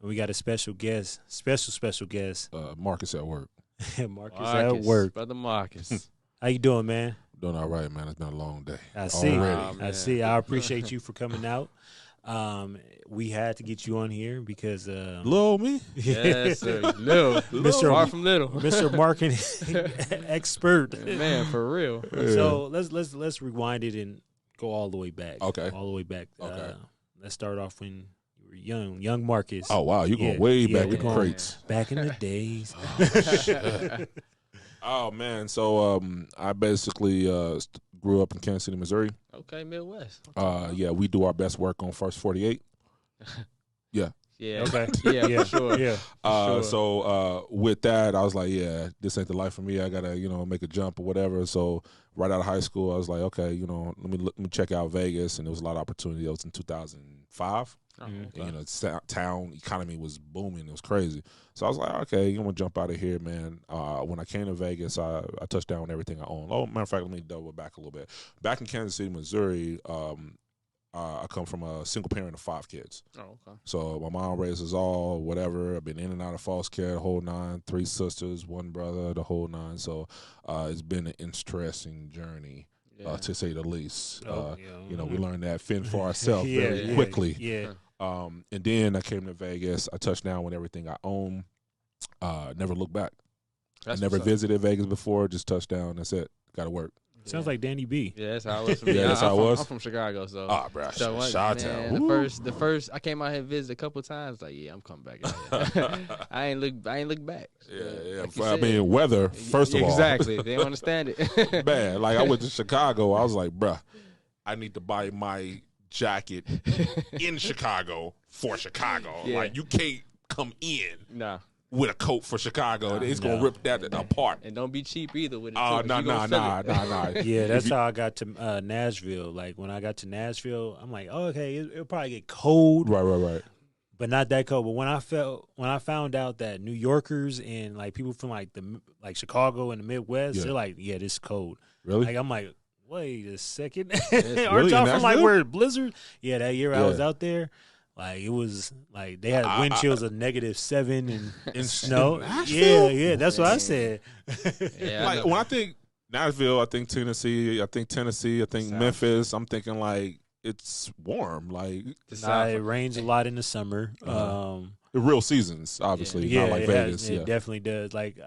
We got a special guest, special guest. Marcus at work. Marcus at work. Brother Marcus. How you doing, man? Doing all right, man. It's been a long day. I see. Already. I see. I appreciate you for coming out. We had to get you on here because Little me? Yes, sir. Little. Mr. Far from little. Mr. Marketing expert. Man, for real. So let's rewind it and go all the way back. Okay. All the way back. Okay. Let's start off when you were young Marcus. Oh, wow. You're going way back in the going crates. Back in the days. Oh, man. So I basically grew up in Kansas City, Missouri. Okay, Midwest. Yeah, we do our best work on First 48. Yeah. Yeah. Okay. Yeah, for sure. Yeah. Sure. So with that, I was like, yeah, this ain't the life for me. I gotta, make a jump or whatever. So right out of high school, I was like, okay, let me check out Vegas, and there was a lot of opportunity. That was in 2005. Okay. Town economy was booming. It was crazy. So I was like, okay, I'm gonna jump out of here, man. When I came to Vegas, I touched down on everything I owned. Oh, matter of fact, let me double back a little bit. Back in Kansas City, Missouri, I come from a single parent of 5 kids. Oh, okay. So my mom raises all, whatever. I've been in and out of foster care, the whole 9. 3 sisters, 1 brother, the whole 9. So it's been an interesting journey, to say the least. We learned that fend for ourselves very quickly. Yeah. And then I came to Vegas. I touched down with everything I own. Never looked back. I never visited Vegas before. Just touched down. That's it. Got to work. Sounds like Danny B. Yeah, that's how I was. That's how I was. I'm from Chicago, so. Bro, So Chi-town. the first I came out here visit a couple times. Like, yeah, I'm coming back out here. I ain't look back. Yeah. Like you I said. mean, weather, first of all. Exactly. They don't understand it. Man, like I went to Chicago. I was like, bruh, I need to buy my jacket in Chicago for Chicago. Yeah. Like, you can't come in Nah. with a coat for Chicago. It's going to rip that apart. And don't be cheap either with it. Oh, too, 'cause nah. you gonna feel it. Yeah, that's how I got to Nashville. Like when I got to Nashville, I'm like, oh, okay, it'll probably get cold, Right. but not that cold. But when I found out that New Yorkers and like people from like Chicago and the Midwest, they're like, yeah, this is cold. Really? Like I'm like, wait a second, really aren't y'all in from like Nashville? where blizzard? Yeah, that year I was out there. Like it was like they had wind chills of -7 and snow. Nashville? Yeah, that's what I said. Yeah, Like, when I think Nashville, I think Tennessee, I think South. Memphis. I'm thinking like it's warm, like It rains a lot in the summer. the real seasons, obviously, not like Vegas. It definitely does. Like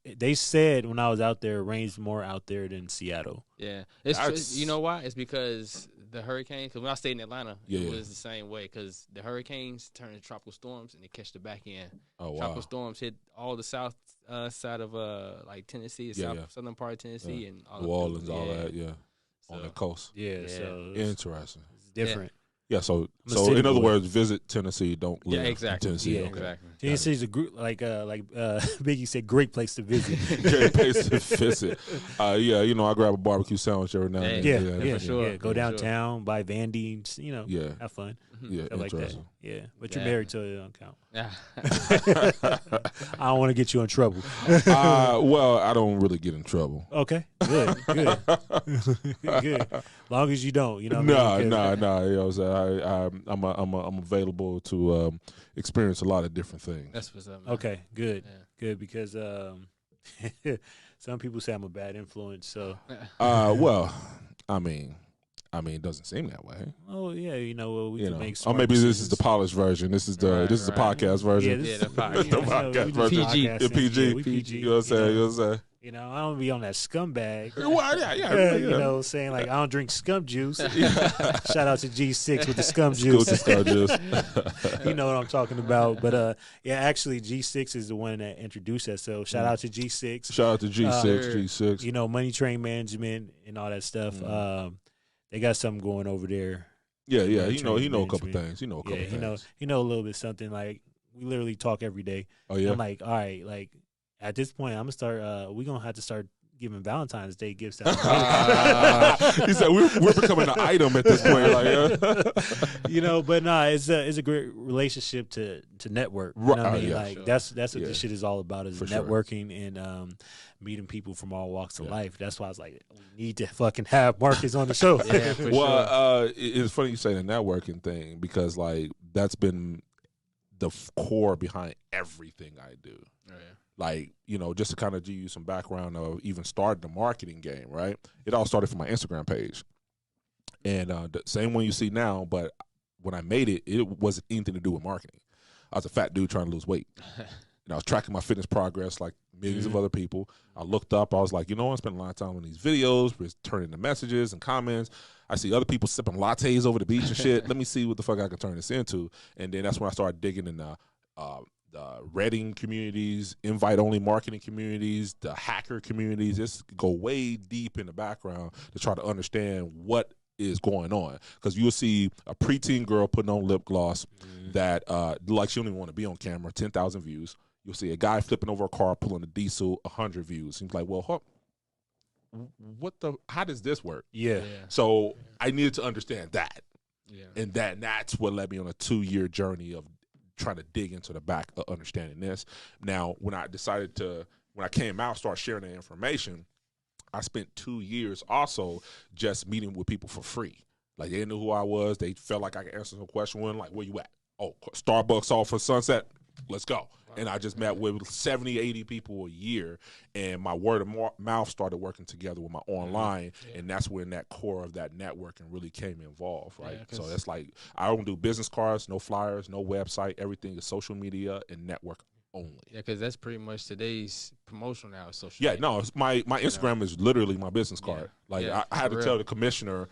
they said when I was out there, it rains more out there than Seattle. Yeah, you know why? It's because the hurricanes. Because when I stayed in Atlanta, it was the same way. Because the hurricanes turn into tropical storms and they catch the back end. Oh wow! Tropical storms hit all the south side of like Tennessee, southern part of Tennessee, and all New Orleans, all that. Yeah, on the coast. Yeah. So Interesting. it's different. Yeah, so city in other boy. words, visit Tennessee. Don't live in Tennessee. Yeah, Okay. exactly. Tennessee's a group like Biggie said, great place to visit. Great place to visit. I grab a barbecue sandwich every now and then. Yeah, for sure. Yeah, go downtown, buy Vandy, have fun. Yeah, Stuff like that. interesting. Yeah, but you're married, so it don't count. Yeah. I don't want to get you in trouble. Well, I don't really get in trouble. Okay, good. Good. Long as you don't, you know. No. You know what I'm saying? I'm available to experience a lot of different things. That's what's up, man. Okay, good, Yeah. good. Because some people say I'm a bad influence. So, Well, I mean, it doesn't seem that way. oh yeah, we can make. Or Smart maybe decisions. this is the polished version. This is the the Right. podcast version. Yeah, the podcast. The podcast we do version. podcasting. The PG. Yeah, we PG. You know what I'm saying? You know what I'm saying? I don't be on that scumbag. Well, yeah. Saying like I don't drink scum juice. Shout out to G6 with the scum juice. You know what I'm talking about. But actually G6 is the one that introduced us. So shout out to G6. Shout out to G6, G6. Money train management and all that stuff. They got something going over there. Yeah. Money He know train a couple management. things. He know a couple things. He know a little bit something. Like we literally talk every day. Oh yeah. I'm like, all right, like at this point, I'm gonna start. We're gonna have to start giving Valentine's Day gifts out. He said we're becoming an item at this point. Like, but nah, it's a great relationship to network. You know what I mean? Yeah, like sure. that's what this shit is all about is For sure. networking and meeting people from all walks of life. That's why I was like, we need to fucking have Marcus on the show. Yeah, for sure. It's funny you say the networking thing because like that's been the core behind everything I do. Oh, yeah. Like, you know, just to kind of give you some background of even starting the marketing game, right? It all started from my Instagram page. And the same one you see now, but when I made it, it wasn't anything to do with marketing. I was a fat dude trying to lose weight. And I was tracking my fitness progress like millions of other people. I looked up. I was like, you know what? I spent a lot of time on these videos, returning the messages and comments. I see other people sipping lattes over the beach and shit. Let me see what the fuck I can turn this into. And then that's when I started digging in the Redding communities, invite-only marketing communities, the hacker communities. Just go way deep in the background to try to understand what is going on, because you'll see a preteen girl putting on lip gloss that like she don't even want to be on camera, 10,000 views. You'll see a guy flipping over a car pulling a diesel, 100 views. Seems like, well, how does this work? Yeah. So I needed to understand that, Yeah. and that's what led me on a 2-year journey of trying to dig into the back of understanding this. Now, when I came out, start sharing the information, I spent 2 years also just meeting with people for free. Like, they knew who I was. They felt like I could answer some question. Like, where you at? Oh, Starbucks off for Sunset. Let's go. And I just met with 70, 80 people a year, and my word of mouth started working together with my online, and that's when that core of that networking really came involved, right? So that's like, I don't do business cards, no flyers, no website. Everything is social media and network only. Yeah, because that's pretty much today's promotion now, social media. No, my Instagram is literally my business card. Like, I had to tell the commissioner,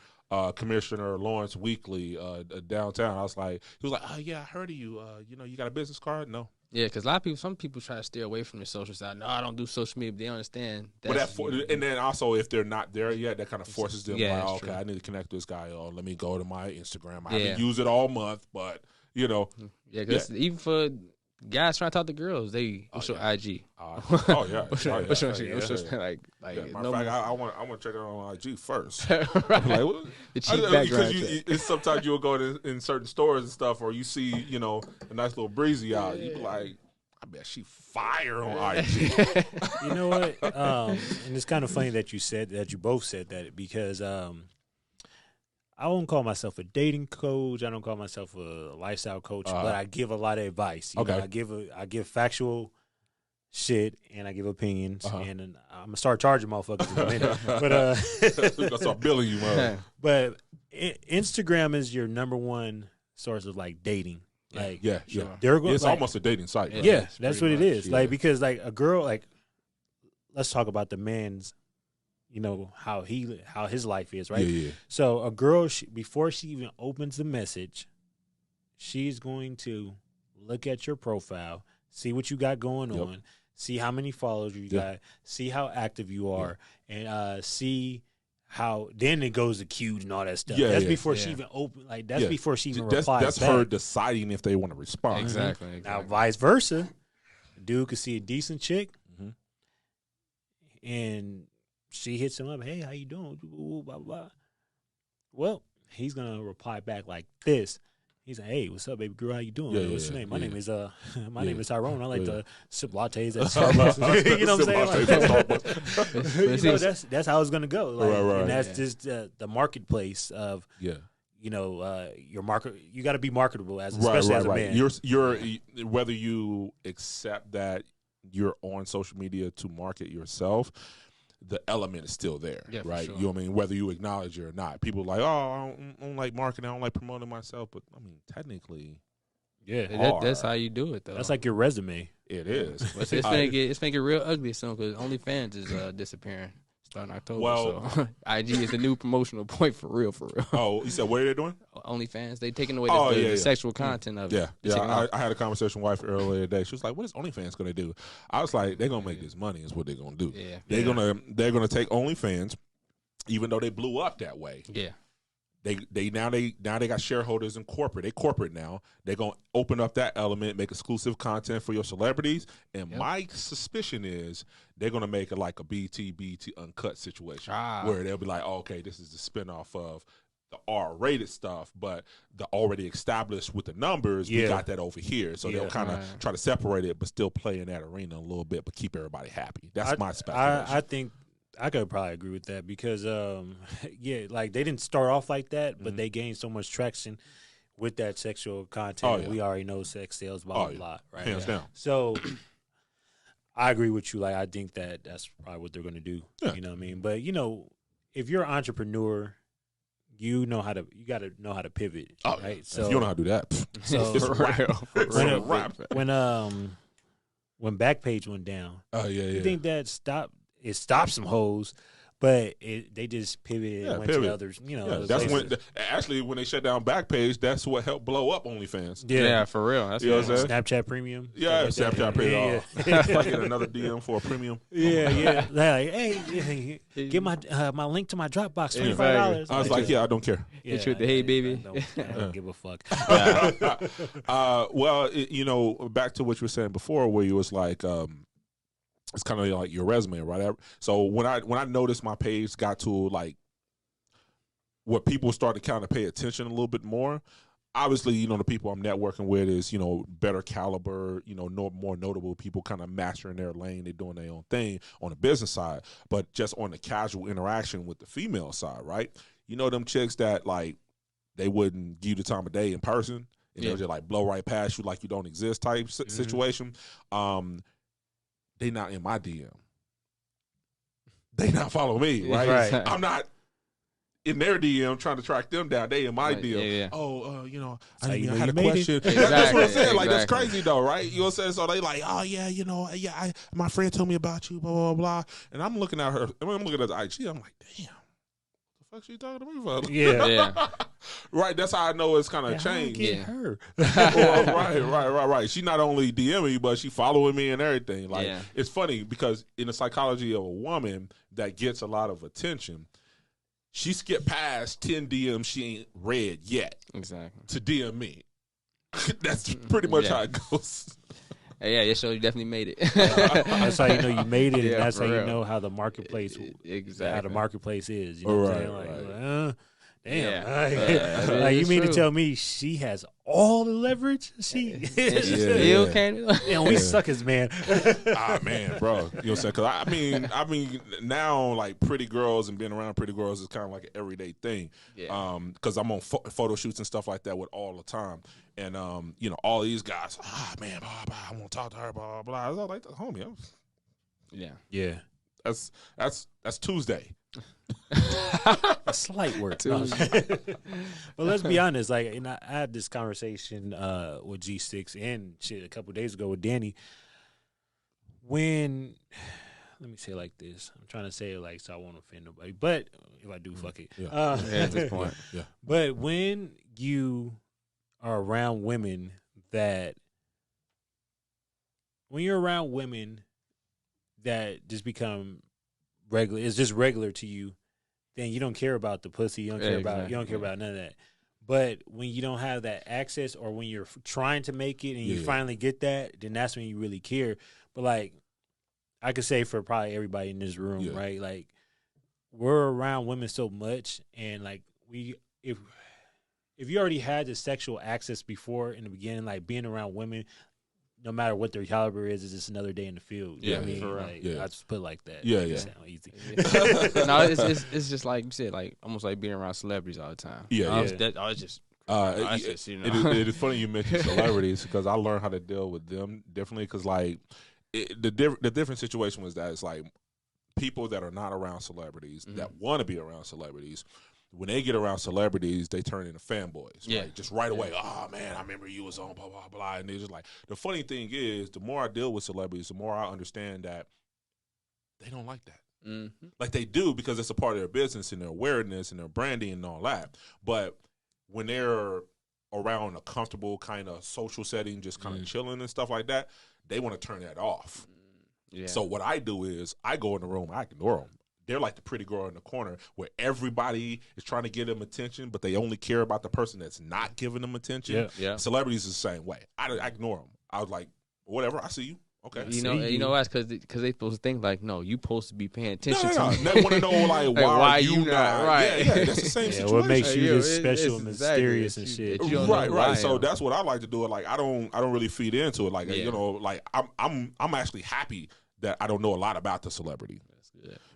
Commissioner Lawrence Weekly, downtown. I was like, he was like, oh yeah, I heard of you. You got a business card? No. Yeah, because some people try to stay away from the social side. No, I don't do social media, but they understand. And then also, if they're not there yet, that kind of forces them. Yeah, like, okay, I need to connect with this guy. Oh, let me go to my Instagram. I haven't used it all month, but Yeah, because even for guys trying to talk to girls, what's your IG? What's your like matter of fact, I want to check it out on IG first. Right. Like, what? The cheap background Because sometimes you'll go in certain stores and stuff, or you see, a nice little breezy out. You be like, I bet she fire on IG. You know what? And it's kind of funny that you both said that, because I won't call myself a dating coach. I don't call myself a lifestyle coach, but I give a lot of advice. You know, I give factual shit, and I give opinions, and I'm gonna start charging motherfuckers in a minute. But I'm gonna start billing you, man. But Instagram is your number one source of like dating. Like, sure. It's almost a dating site. Right? Yeah, that's what it is. Like, because like a girl, like, let's talk about the man's. How his life is, right? Yeah. So a girl, before she even opens the message, she's going to look at your profile, see what you got going on, see how many followers you got, see how active you are, and see how. Then it goes to cues and all that stuff. That's before she even open. Like, that's before she even replies. That's back. her deciding if they want to respond. Exactly. Now, vice versa, dude could see a decent chick, and she hits him up, hey, how you doing? Blah, blah, blah. Well, he's going to reply back like this. He's like, hey, what's up, baby girl? How you doing? What's your name? My name is name is Tyrone. I like to sip lattes at Starbucks. You know what I'm saying? Like, that's how it's going to go. Like, right. And that's just the marketplace of your market. You got to be marketable, especially as a man. You're whether you accept that you're on social media to market yourself, the element is still there, right? Sure. You know what I mean? Whether you acknowledge it or not. People are like, I don't like marketing. I don't like promoting myself. But, I mean, technically, that's how you do it, though. That's like your resume. It is. It's going to get real ugly soon, because OnlyFans is disappearing starting October. Well, so IG is the new promotional point for real. Oh, you said what are they doing? OnlyFans. They taking away the sexual content of it. Yeah. I had a conversation with my wife earlier today. She was like, what is OnlyFans going to do? I was like, they're going to make this money is what they're going to do. Yeah. They're going to take OnlyFans, even though they blew up that way. Yeah. They got shareholders in corporate. They corporate now. They're gonna open up that element, make exclusive content for your celebrities. And my suspicion is they're gonna make it like a BT Uncut situation, where they'll be like, oh, okay, this is the spinoff of the R-rated stuff, but the already established with the numbers, we got that over here. So they'll kind of try to separate it, but still play in that arena a little bit, but keep everybody happy. That's my speculation. I think I could probably agree with that, because like they didn't start off like that, but they gained so much traction with that sexual content. We already know sex sells, blah, blah, blah. Right? Hands down. So I agree with you. Like, I think that's probably what they're going to do. Yeah. You know what I mean? But, you know, if you're an entrepreneur, you got to know how to pivot. Right? So if you don't know how to do that, so it's a wrap. When Backpage went down, you think that stopped some hoes, but they just pivoted and went to others. You know, that's when they shut down Backpage. That's what helped blow up OnlyFans. Yeah, for real. That's what I'm saying. Snapchat Premium. Yeah, Snapchat Premium. Yeah. Like, get another DM for a premium. Yeah. Like, hey, get my link to my Dropbox, $25. I was like, I don't care. Hit you with the hey baby. I don't give a fuck. Well, you know, back to what you were saying before, where you was like, it's kind of like your resume, right? So when I noticed my page got to like what people started to kind of pay attention a little bit more, obviously, you know, the people I'm networking with is, you know, better caliber, you know, more notable people kind of mastering their lane. They're doing their own thing on the business side, but just on the casual interaction with the female side, right? You know, them chicks that like they wouldn't give you the time of day in person, and they'll just like blow right past you like you don't exist type situation. They not in my DM. They not follow me, right? I'm not in their DM trying to track them down. They in my DM. Yeah. Oh, you know, I had a question. Exactly. That's what I'm saying. Like, that's crazy though, right? You know what I'm saying? So they like, oh yeah, you know, my friend told me about you, blah, blah, blah. And I'm looking at her, I'm looking at the IG, I'm like, damn. What the fuck she talking to me for? Yeah. Right, that's how I know it's kind of changed. Get her. Right. She not only DMing me, but she following me and everything. Like, it's funny because in the psychology of a woman that gets a lot of attention, she skipped past 10 DMs she ain't read yet. Exactly. To DM me. That's pretty much how it goes. So you definitely made it. That's how you know you made it, and that's how you know how the marketplace how the marketplace is. You know what I'm saying? Like, damn. Like, you mean to tell me she has all the leverage? She still can't. We suckers, man. Man, bro. You know what I'm saying? Because I mean, now like pretty girls and being around pretty girls is kind of like an everyday thing. Because I'm on photo shoots and stuff like that with all the time. And you know, all these guys, man, blah, blah, I want to talk to her, blah, blah. I was like, homie, yeah. That's Tuesday. A slight work. But let's be honest. Like, I had this conversation with G6 and a couple of days ago with Danny. Let me say it like this. I'm trying to say it like so I won't offend nobody. But if I do, fuck it. At this point. Yeah. But when you are around women that just become regular, it's just regular to you, then you don't care about the pussy, you don't care about none of that. But when you don't have that access, or when you're trying to make it and you finally get that, then that's when you really care. But like, I could say for probably everybody in this room, right? Like, we're around women so much, and like if you already had the sexual access before in the beginning, like being around women, no matter what their caliber is just another day in the field. You know what I mean? Like, I just put it like that. Yeah. Sound easy. No, it's just like you said, like almost like being around celebrities all the time. It's just, you know. It is funny you mentioned celebrities because I learned how to deal with them differently. Because like the different situation was that it's like people that are not around celebrities that want to be around celebrities. When they get around celebrities, they turn into fanboys. Right? Just right away. Oh man, I remember you was on blah blah blah. And they just like, the funny thing is, the more I deal with celebrities, the more I understand that they don't like that. Like, they do because it's a part of their business and their awareness and their branding and all that. But when they're around a comfortable kind of social setting, just kind of chilling and stuff like that, they want to turn that off. So what I do is I go in the room, I ignore them. They're like the pretty girl in the corner where everybody is trying to give them attention, but they only care about the person that's not giving them attention. Celebrities is the same way. I ignore them. I was like, whatever, I see you. Okay. You know that's because they supposed to think like, no, you supposed to be paying attention to me. They want to know like why you not right? Yeah, that's the same situation. What makes you this special and mysterious and shit? Right. So that's what I like to do. Like, I don't really feed into it. Like, you know, like I'm actually happy that I don't know a lot about the celebrity.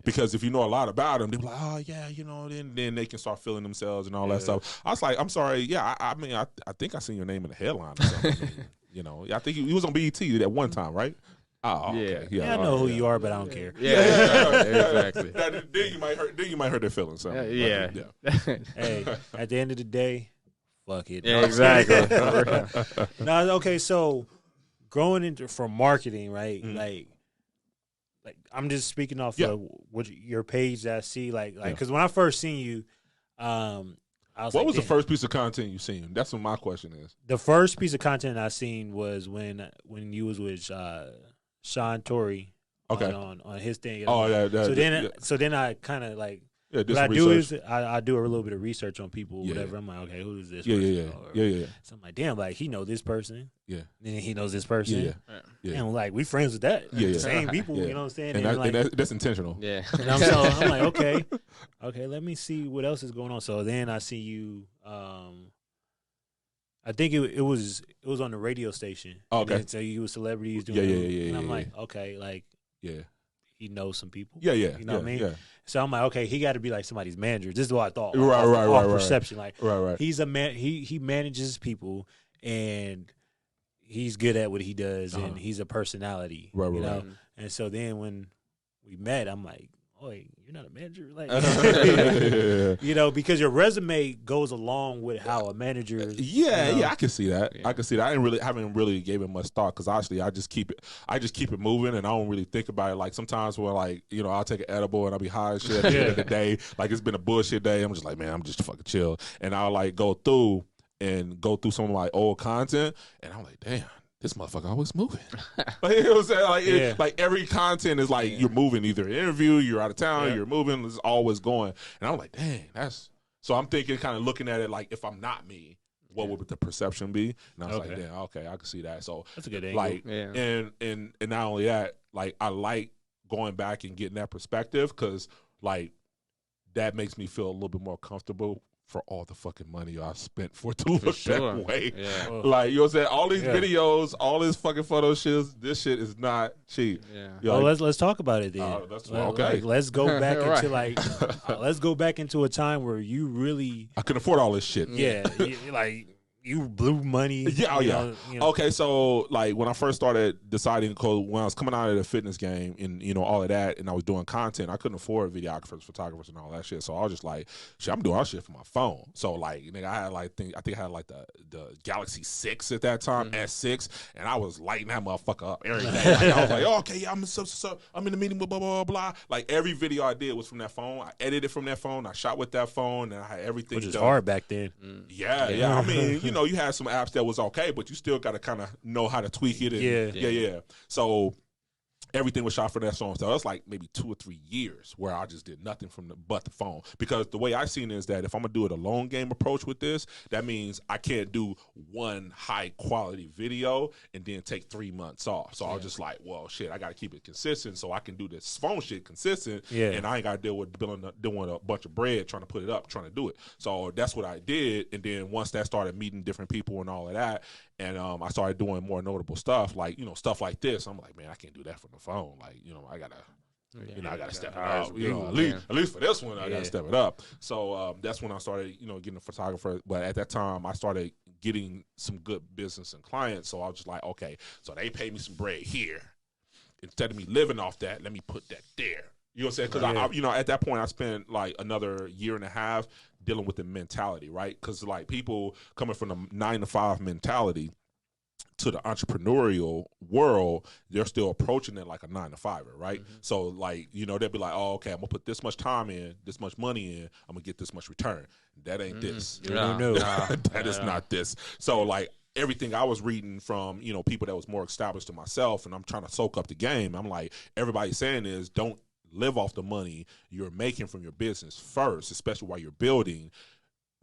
Because if you know a lot about them, they're like, oh yeah, you know, then they can start feeling themselves and all that stuff. I was like, I'm sorry, yeah, I mean, I think I seen your name in the headline or something. I mean, you know, I think he was on BET at one time, right? Oh, okay. Yeah, I know who you are, but I don't care. Exactly. Then you might hurt their feelings. So. Yeah. Hey, at the end of the day, fuck it. Yeah, exactly. No, okay. So growing into from marketing, right? Like I'm just speaking off of what your page that I see, like because when I first seen you, I was what like, was the first piece of content you seen? That's what my question is. The first piece of content I seen was when you was with Sean Torrey on his thing. Oh, So then I kind of like what I do is I do a little bit of research on people, whatever. I'm like, okay, who is this person? Yeah. So I'm like, damn, like he know this person. Yeah. And then he knows this person. Yeah. And like we friends with that. Yeah. The same people, you know what I'm saying? And that's intentional. Yeah. And I'm like, okay, let me see what else is going on. So then I see you. I think it was on the radio station. Okay. So you was celebrities doing and I'm like, okay, like he knows some people. Yeah. You know what I mean? Yeah. So I'm like, okay, he got to be like somebody's manager. This is what I thought. Right. Perception, like, right. He's a man. He manages people, and he's good at what he does, and he's a personality. Right. You know? And so then when we met, I'm like, oh, you're not a manager, like, you know, because your resume goes along with how a manager. I can see that. Yeah. I can see that. Haven't really gave it much thought because honestly, I just keep it moving, and I don't really think about it. Like sometimes when like you know I'll take an edible and I'll be high as shit at the end of the day. Like it's been a bullshit day. I'm just like, man, I'm just fucking chill, and I'll like go through some of my old content, and I'm like, damn. This motherfucker always moving. Like, you know what I'm saying? Like every content is like you're moving, either an interview, you're out of town, you're moving, it's always going. And I'm like, dang, so I'm thinking, kind of looking at it like if I'm not me, what would the perception be? And I was like, damn, okay, I can see that. So that's a good angle. Like, and not only that, like I like going back and getting that perspective because like that makes me feel a little bit more comfortable for all the fucking money I spent for it to look that way. Yeah. Like, you know what I'm saying? All these videos, all this fucking photo shoots, this shit is not cheap. Yeah. Well, let's talk about it then. Okay. Let's go back into let's go back into a time where you really I can afford all this shit. Yeah. Like you blew money. Yeah, you know. Okay, so like when I first started deciding, cause when I was coming out of the fitness game and you know all of that, and I was doing content, I couldn't afford videographers, photographers, and all that shit. So I was just like, shit, I'm doing all shit from my phone. So like, nigga, I had like I think I had like the Galaxy 6 at that time, S6, and I was lighting that motherfucker up every day. Like, I was like, oh, okay, yeah, I'm in the meeting with blah blah blah. Like every video I did was from that phone. I edited from that phone. I shot with that phone, and I had everything. Which is hard back then. Yeah. I mean, you know, you had some apps that was okay, but you still got to kind of know how to tweak it. And, yeah. So everything was shot for that phone. So it was like maybe 2 or 3 years where I just did nothing but the phone. Because the way I seen it is that if I'm gonna do it a long game approach with this, that means I can't do one high quality video and then take 3 months off. So I was just like, well, shit, I got to keep it consistent so I can do this phone shit consistent. Yeah. And I ain't got to deal with doing a bunch of bread trying to put it up, trying to do it. So that's what I did. And then once that started meeting different people and all of that, and I started doing more notable stuff, like, you know, stuff like this. I'm like, man, I can't do that from the phone. Like, you know, I gotta step it up. You know, at least for this one, I gotta step it up. So that's when I started, you know, getting a photographer. But at that time, I started getting some good business and clients. So I was just like, okay, so they pay me some bread here. Instead of me living off that, let me put that there. You know what I'm saying? Because I, you know, at that point, I spent like another year and a half dealing with the mentality, right? Because like people coming from the 9-to-5 mentality to the entrepreneurial world, they're still approaching it like a 9-to-5er, right? So like, you know, they'll be like, oh, okay, I'm gonna put this much time in, this much money in, I'm gonna get this much return. That ain't this. That is not this. So like everything I was reading from, you know, people that was more established than myself, and I'm trying to soak up the game. I'm like, everybody's saying is don't live off the money you're making from your business first, especially while you're building.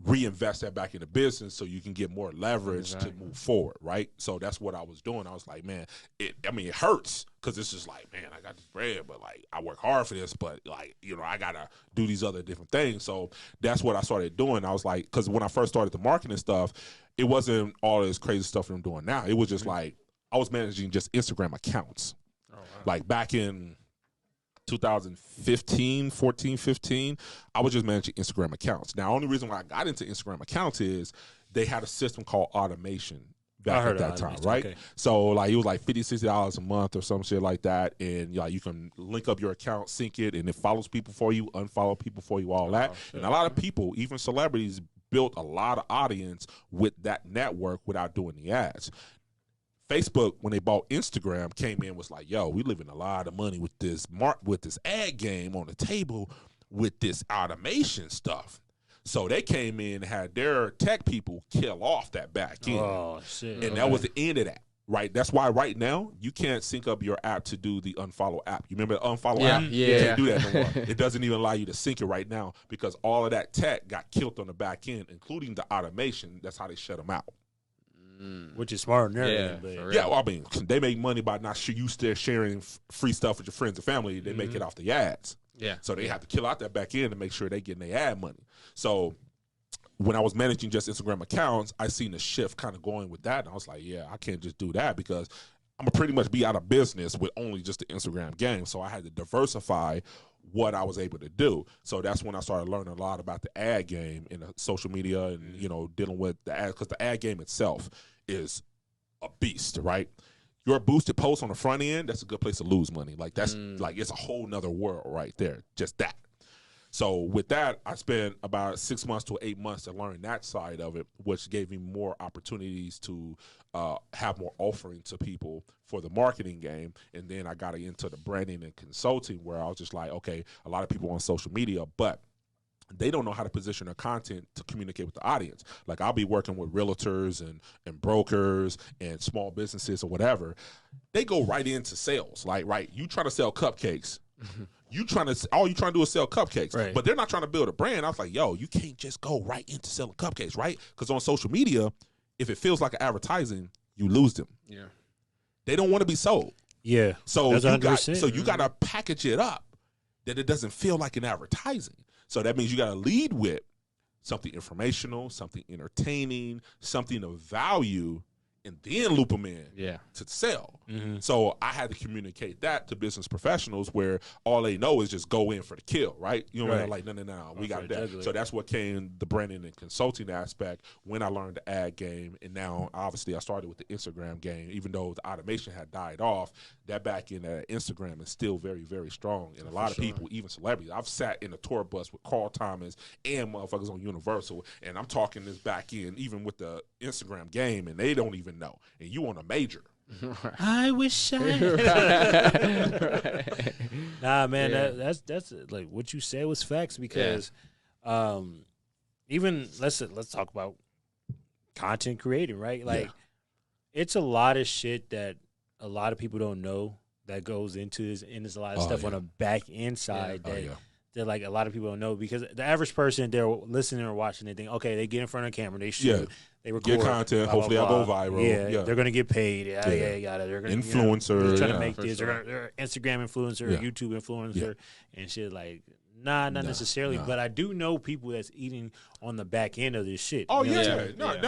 Reinvest that back in the business so you can get more leverage to move forward, right? So that's what I was doing. I was like, man, it hurts because it's just like, man, I got this bread, but like I work hard for this, but like, you know, I gotta do these other different things. So that's what I started doing. I was like, because when I first started the marketing stuff, it wasn't all this crazy stuff that I'm doing now. It was just like I was managing just Instagram accounts. Like back in 2015, 14, 15, I was just managing Instagram accounts. Now, the only reason why I got into Instagram accounts is they had a system called automation back at that time, right? Okay. So like it was like $50, $60 a month or some shit like that, and you can link up your account, sync it, and it follows people for you, unfollow people for you, all that. Sure. And a lot of people, even celebrities, built a lot of audience with that network without doing the ads. Facebook, when they bought Instagram, came in, was like, yo, we living a lot of money with this ad game on the table with this automation stuff. So they came in and had their tech people kill off that back end. Oh, shit. And that was the end of that, right? That's why right now you can't sync up your app to do the unfollow app. You remember the unfollow app? Yeah. You can't do that no more. It doesn't even allow you to sync it right now because all of that tech got killed on the back end, including the automation. That's how they shut them out. Which is smart and everything. Well, I mean, they make money by not you still sharing free stuff with your friends and family. They make it off the ads. Yeah. So they have to kill out that back end to make sure they getting their ad money. So when I was managing just Instagram accounts, I seen the shift kind of going with that. And I was like, yeah, I can't just do that because I'm going to pretty much be out of business with only just the Instagram game. So I had to diversify what I was able to do. So that's when I started learning a lot about the ad game and the social media and, dealing with the ad, because the ad game itself is a beast, right? Your boosted post on the front end, that's a good place to lose money. Like that's like it's a whole nother world right there. Just that. So with that, I spent about 6 months to 8 months to learn that side of it, which gave me more opportunities to have more offering to people for the marketing game. And then I got into the branding and consulting where I was just like, okay, a lot of people on social media, but they don't know how to position their content to communicate with the audience. Like I'll be working with realtors and brokers and small businesses or whatever. They go right into sales. Like, right, you trying to sell cupcakes. All you trying to do is sell cupcakes. Right. But they're not trying to build a brand. I was like, yo, you can't just go right into selling cupcakes, right? Because on social media, if it feels like an advertising, you lose them. Yeah. They don't want to be sold. Yeah. So you got to package it up that it doesn't feel like an advertising. So that means you got to lead with something informational, something entertaining, something of value, and then loop them in to sell. So I had to communicate that to business professionals where all they know is just go in for the kill, right? You know what I mean? Like, no, we got that. So that's what came the branding and consulting aspect when I learned the ad game. And now, obviously, I started with the Instagram game. Even though the automation had died off, that back end at Instagram is still very, very strong. And a lot of people, even celebrities, I've sat in a tour bus with Carl Thomas and motherfuckers on Universal, and I'm talking this back end, even with the Instagram game, and they don't even know. And you on a major. I wish I Nah, man, that's like what you said was facts because even let's talk about content creating, right? Like it's a lot of shit that a lot of people don't know that goes into this, and there's a lot of stuff on the back end side that like a lot of people don't know because the average person, they're listening or watching, they think, okay, they get in front of the camera, they shoot, they record, get content, hopefully I go viral. They're gonna get paid. They got it. They're gonna influencer, trying to make this. They're Instagram influencer, YouTube influencer, and shit. Like, not necessarily, but I do know people that's eating on the back end of this shit. Oh yeah, no. And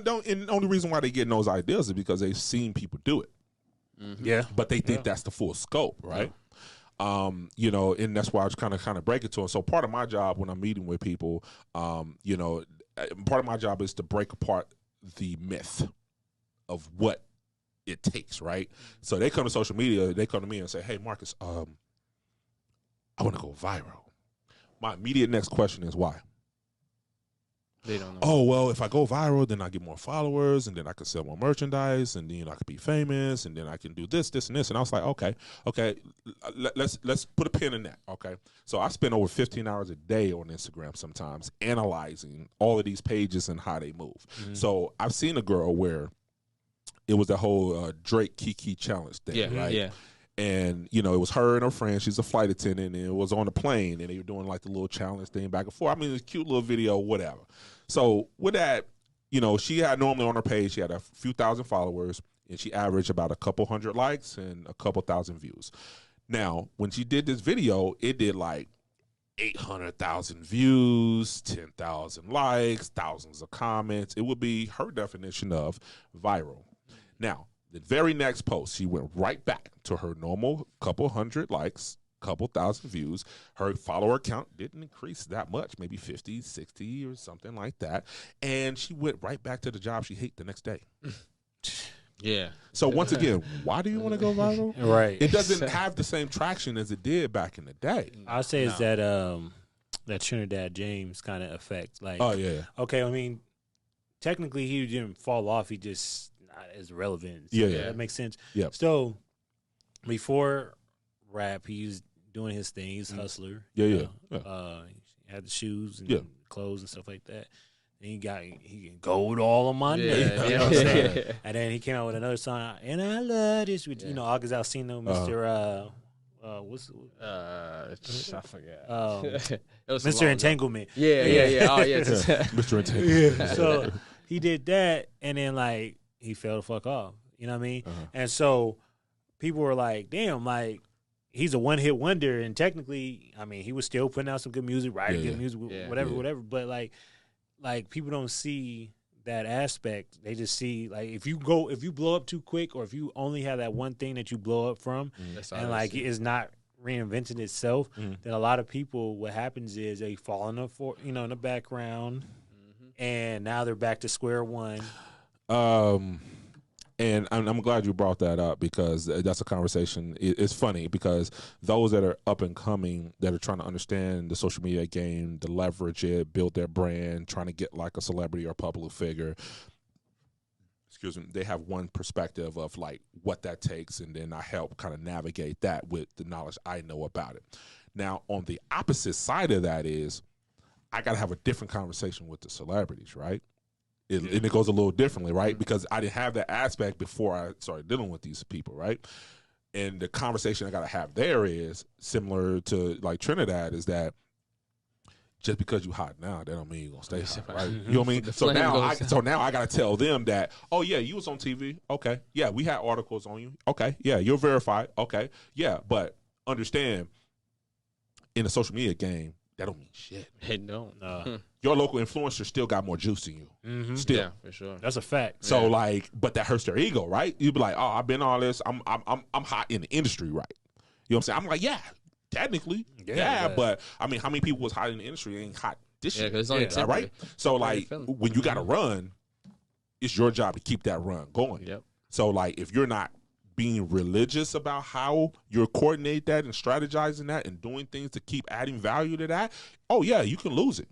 the only reason why they getting those ideas is because they've seen people do it. Yeah, but they think that's the full scope, right? And that's why I was kind of break it to them. So part of my job when I'm meeting with people, part of my job is to break apart the myth of what it takes, right? So they come to social media, they come to me and say, hey, Marcus, I want to go viral. My immediate next question is why? They don't know. Oh, well, if I go viral, then I get more followers, and then I can sell more merchandise, and then I could be famous, and then I can do this, and this. And I was like, okay, let's put a pin in that, okay? So I spend over 15 hours a day on Instagram sometimes analyzing all of these pages and how they move. So I've seen a girl where it was the whole Drake Kiki challenge thing, right? Yeah. And, it was her and her friend. She's a flight attendant, and it was on the plane, and they were doing, like, the little challenge thing back and forth. I mean, it's a cute little video, whatever. So with that, she had normally on her page, she had a few thousand followers, and she averaged about a couple hundred likes and a couple thousand views. Now, when she did this video, it did, like, 800,000 views, 10,000 likes, thousands of comments. It would be her definition of viral. Now, the very next post, she went right back to her normal couple hundred likes, couple thousand views. Her follower count didn't increase that much, maybe 50, 60 or something like that. And she went right back to the job she hated the next day. Yeah. So once again, why do you want to go viral? Right. It doesn't have the same traction as it did back in the day. I'd say it's that that Trinidad James kind of effect. Like, oh yeah. Okay, I mean, technically he didn't fall off. He just not as relevant. So Yeah. That makes sense. Yeah. So before rap, he was doing his thing. He's a hustler. Yeah. He had the shoes and clothes and stuff like that. He can gold all on my neck. You know what I'm saying? And then he came out with another song, and I love this with August Alsina, Mr. I forget. Mr. Entanglement. Yeah. Oh yeah, Mr. Entanglement. Yeah. So he did that, and then like he fell the fuck off. You know what I mean? And so people were like, "Damn, like he's a one-hit wonder." And technically, I mean, he was still putting out some good music, writing good music, whatever. But like people don't see that aspect. They just see like if you blow up too quick, or if you only have that one thing that you blow up from, and like it's not reinventing itself, then a lot of people, what happens is they fall in the background, and now they're back to square one. And I'm glad you brought that up, because that's a conversation. It's funny because those that are up and coming, that are trying to understand the social media game, to leverage it, build their brand, trying to get like a celebrity or public figure, they have one perspective of like what that takes, and then I help kind of navigate that with the knowledge I know about it. Now, on the opposite side of that is I got to have a different conversation with the celebrities, right? And it goes a little differently, right? Because I didn't have that aspect before I started dealing with these people, right? And the conversation I got to have there is similar to like Trinidad, is that just because you hot now, that don't mean you're gonna stay hot, right? You know what I mean? So now I got to tell them that, oh yeah, you was on TV, okay, yeah, we had articles on you, okay, yeah, you're verified, okay, yeah, but understand, in the social media game, that don't mean shit. It don't. Your local influencer still got more juice than you. Still, yeah, for sure. That's a fact. So like, but that hurts their ego, right? You'd be like, oh, I've been all this. I'm hot in the industry, right? You know what I'm saying? I'm like, yeah, technically, yeah. But I mean, how many people was hot in the industry ain't hot this year? Because it's only right? So like, when you got to run, it's your job to keep that run going. Yep. So like, if you're not being religious about how you're coordinating that and strategizing that and doing things to keep adding value to that, oh yeah, you can lose it.